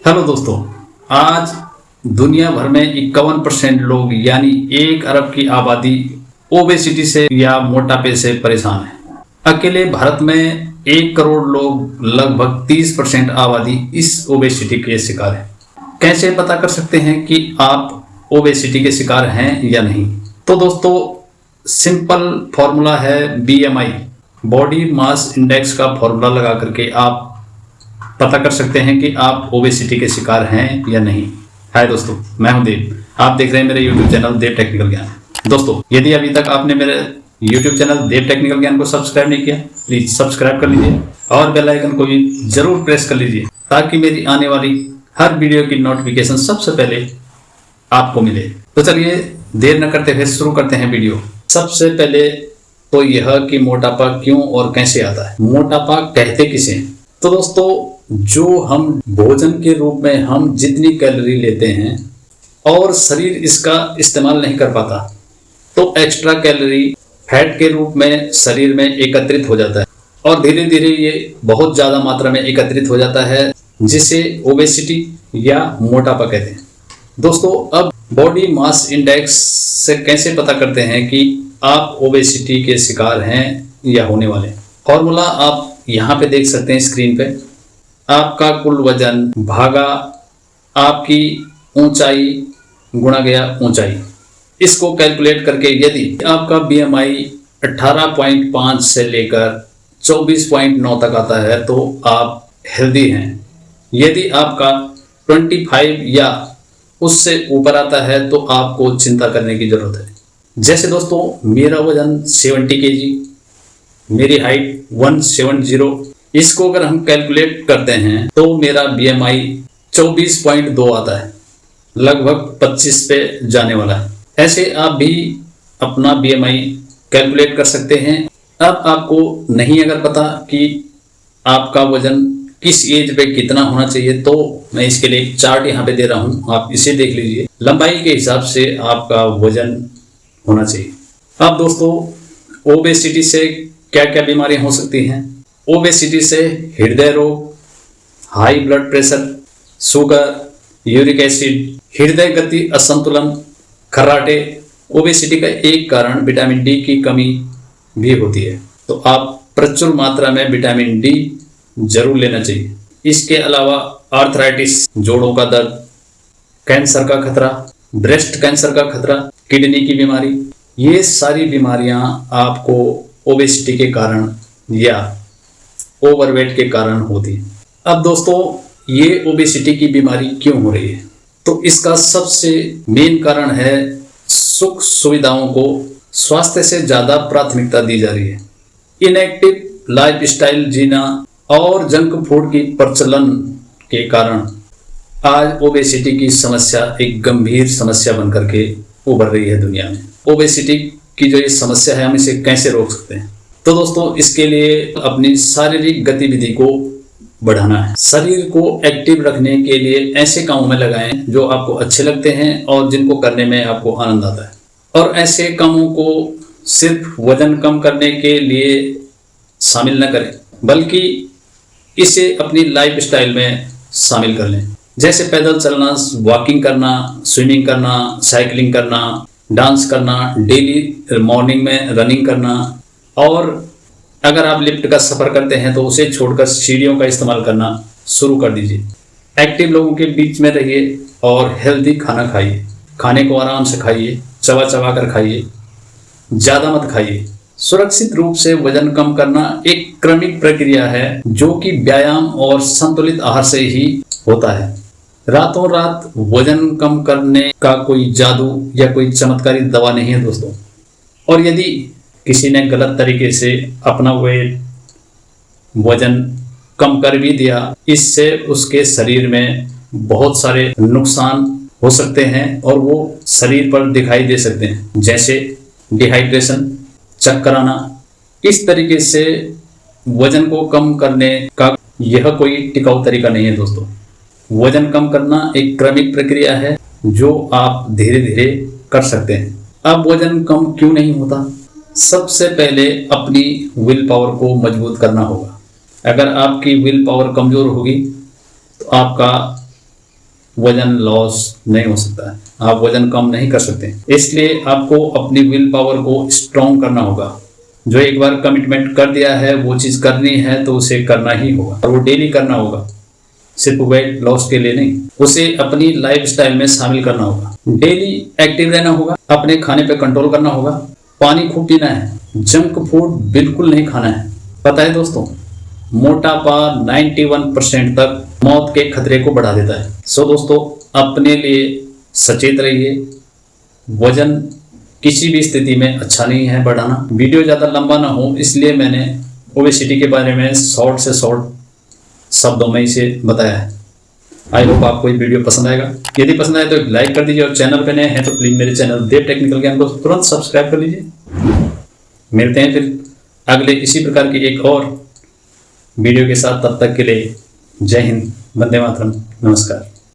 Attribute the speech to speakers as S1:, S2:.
S1: Hello दोस्तों, आज दुनिया भर में 51% लोग यानी 1 अरब की आबादी ओबेसिटी से या मोटापे से परेशान है। अकेले भारत में 1 करोड़ लोग, लगभग 30% आबादी इस ओबेसिटी के शिकार है। कैसे पता कर सकते हैं कि आप ओबेसिटी के शिकार हैं या नहीं? तो दोस्तों, सिंपल फॉर्मूला है BMI, बॉडी मास इंडेक्स का फॉर्मूला लगा करके आप पता कर सकते हैं कि आप ओबेसिटी के शिकार हैं या नहीं। हाय दोस्तों, मैं हूं देव। आप देख रहे हैं मेरे YouTube चैनल देव टेक्निकल ज्ञान। दोस्तों, यदि अभी तक आपने मेरे YouTube चैनल देव टेक्निकल ज्ञान को सब्सक्राइब नहीं किया, प्लीज सब्सक्राइब कर लीजिए और बेल आइकन को भी जरूर प्रेस कर लीजिए ताकि मेरी आने वाली हर वीडियो की नोटिफिकेशन सबसे पहले आपको मिले। तो चलिए देर न करते हुए शुरू करते हैं वीडियो। सबसे पहले तो यह कि मोटापा क्यों और कैसे आता है। मोटापा कहते किसे हैं? तो दोस्तों, जो हम भोजन के रूप में हम जितनी कैलोरी लेते हैं और शरीर इसका इस्तेमाल नहीं कर पाता, तो एक्स्ट्रा कैलोरी फैट के रूप में शरीर में एकत्रित हो जाता है और धीरे धीरे ये बहुत ज़्यादा मात्रा में एकत्रित हो जाता है, जिसे ओबेसिटी या मोटापा कहते हैं। दोस्तों, अब बॉडी मास इंडेक्स से कैसे पता करते हैं कि आप ओबेसिटी के शिकार हैं या होने वाले? फॉर्मूला आप यहाँ पे देख सकते हैं स्क्रीन पे। आपका कुल वजन भागा आपकी ऊंचाई गुणा गया ऊंचाई। इसको कैलकुलेट करके यदि आपका BMI 18.5 से लेकर 24.9 तक आता है तो आप हेल्दी हैं। यदि आपका 25 या उससे ऊपर आता है तो आपको चिंता करने की जरूरत है। जैसे दोस्तों, मेरा वजन 70 kg, मेरी हाइट 170। इसको अगर हम कैलकुलेट करते हैं तो मेरा BMI 24.2 आता है, लगभग 25 पे जाने वाला है। ऐसे आप भी अपना BMI कैलकुलेट कर सकते हैं। अब आपको नहीं अगर पता कि आपका वजन किस एज पे कितना होना चाहिए, तो मैं इसके लिए एक चार्ट यहाँ पे दे रहा हूँ, आप इसे देख लीजिए। लंबाई के हिसाब से आपका वजन होना चाहिए। अब दोस्तों, ओबेसिटी से क्या क्या बीमारियां हो सकती हैं? ओबेसिटी से हृदय रोग, high blood pressure, sugar, uric acid, हृदय गति असंतुलन, खर्राटे। ओबेसिटी का एक कारण विटामिन डी की कमी भी होती है, तो आप प्रचुर मात्रा में विटामिन डी जरूर लेना चाहिए। इसके अलावा आर्थराइटिस, जोड़ों का दर्द, कैंसर का खतरा, ब्रेस्ट कैंसर का खतरा, किडनी की बीमारी, ये सारी बीमारियां आपको ओबेसिटी के कारण या ओवरवेट के कारण होती है। अब दोस्तों, ये ओबेसिटी की बीमारी क्यों हो रही है? तो इसका सबसे मेन कारण है सुख सुविधाओं को स्वास्थ्य से ज्यादा प्राथमिकता दी जा रही है। इनएक्टिव लाइफस्टाइल जीना और जंक फूड की प्रचलन के कारण आज ओबेसिटी की समस्या एक गंभीर समस्या बनकर के उभर रही है दुनिया में। ओबेसिटी की जो ये समस्या है, हम इसे कैसे रोक सकते हैं? तो दोस्तों, इसके लिए अपनी शारीरिक गतिविधि को बढ़ाना है। शरीर को एक्टिव रखने के लिए ऐसे कामों में लगाएं जो आपको अच्छे लगते हैं और जिनको करने में आपको आनंद आता है। और ऐसे कामों को सिर्फ वजन कम करने के लिए शामिल न करें, बल्कि इसे अपनी लाइफस्टाइल में शामिल कर लें। जैसे पैदल चलना, वॉकिंग करना, स्विमिंग करना, साइकिलिंग करना, डांस करना, डेली मॉर्निंग में रनिंग करना, और अगर आप लिफ्ट का सफ़र करते हैं तो उसे छोड़कर सीढ़ियों का इस्तेमाल करना शुरू कर दीजिए। एक्टिव लोगों के बीच में रहिए और हेल्दी खाना खाइए। खाने को आराम से खाइए, चबा चबा कर खाइए, ज़्यादा मत खाइए। सुरक्षित रूप से वजन कम करना एक क्रमिक प्रक्रिया है जो कि व्यायाम और संतुलित आहार से ही होता है। रातों रात वजन कम करने का कोई जादू या कोई चमत्कारी दवा नहीं है दोस्तों। और यदि किसी ने गलत तरीके से अपना वजन कम कर भी दिया, इससे उसके शरीर में बहुत सारे नुकसान हो सकते हैं और वो शरीर पर दिखाई दे सकते हैं, जैसे डिहाइड्रेशन, चक्कर आना। इस तरीके से वजन को कम करने का यह कोई टिकाऊ तरीका नहीं है दोस्तों। वजन कम करना एक क्रमिक प्रक्रिया है जो आप धीरे धीरे कर सकते हैं। अब वजन कम क्यों नहीं होता? सबसे पहले अपनी विल पावर को मजबूत करना होगा। अगर आपकी विल पावर कमज़ोर होगी तो आपका वजन लॉस नहीं हो सकता है, आप वजन कम नहीं कर सकते। इसलिए आपको अपनी विल पावर को स्ट्रॉन्ग करना होगा। जो एक बार कमिटमेंट कर दिया है वो चीज़ करनी है तो उसे करना ही होगा, और वो डेली करना होगा, सिर्फ वेट लॉस के लिए नहीं। उसे अपनी लाइफस्टाइल में शामिल करना होगा। डेली एक्टिव रहना होगा, अपने खाने पे कंट्रोल करना होगा, पानी खूब पीना है, जंक फूड बिल्कुल नहीं खाना है। पता है दोस्तों, मोटापा 91% तक मौत के खतरे को बढ़ा देता है। सो दोस्तों, अपने लिए सचेत रहिए। वजन किसी भी स्थिति में अच्छा नहीं है बढ़ाना। वीडियो ज़्यादा लंबा ना हो इसलिए मैंने ओबेसिटी के बारे में शॉर्ट से शॉर्ट शब्दों में इसे बताया है। आई होप आपको ये वीडियो पसंद आएगा। यदि पसंद आए तो लाइक कर दीजिए, और चैनल पे नए हैं तो प्लीज़ मेरे चैनल देव टेक्निकल ज्ञान को तुरंत सब्सक्राइब कर लीजिए। मिलते हैं फिर अगले इसी प्रकार की एक और वीडियो के साथ। तब तक के लिए जय हिंद, वंदे मातरम, नमस्कार।